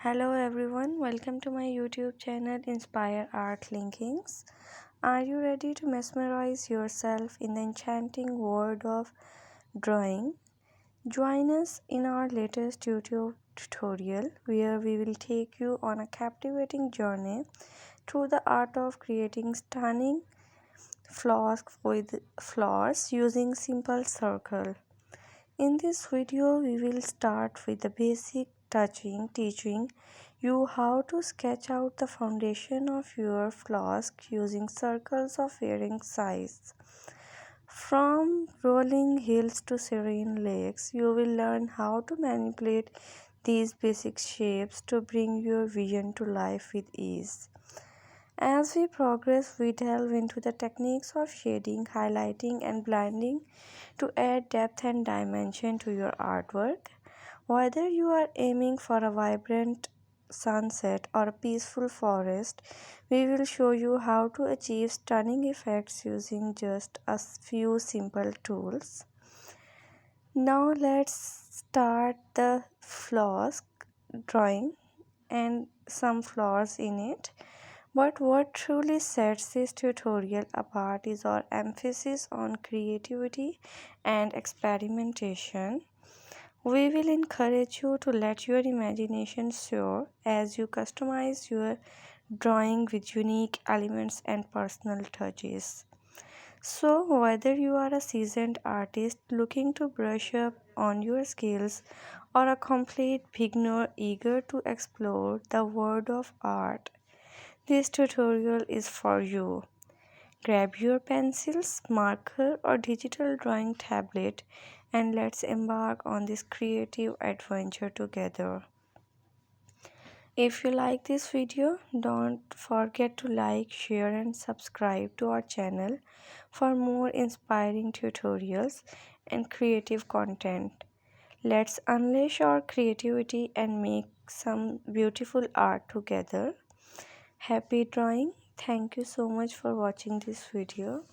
Hello everyone, welcome to my YouTube channel Inspire Art Linkings. Are you ready to mesmerize yourself in the enchanting world of drawing? Join us in our latest YouTube tutorial where we will take you on a captivating journey through the art of creating stunning flowers using simple circle. In this video, we will start with the basic teaching you how to sketch out the foundation of your flask using circles of varying size. From rolling hills to serene lakes, you will learn how to manipulate these basic shapes to bring your vision to life with ease. As we progress, we delve into the techniques of shading, highlighting, and blending to add depth and dimension to your artwork. Whether you are aiming for a vibrant sunset or a peaceful forest, we will show you how to achieve stunning effects using just a few simple tools. Now let's start the flask drawing and some flowers in it. But what truly sets this tutorial apart is our emphasis on creativity and experimentation. We will encourage you to let your imagination soar as you customize your drawing with unique elements and personal touches. So, whether you are a seasoned artist looking to brush up on your skills or a complete beginner eager to explore the world of art, this tutorial is for you. Grab your pencils, marker, or digital drawing tablet and let's embark on this creative adventure together. If you like this video, don't forget to like, share, and subscribe to our channel for more inspiring tutorials and creative content. Let's unleash our creativity and make some beautiful art together. Happy drawing! Thank you so much for watching this video.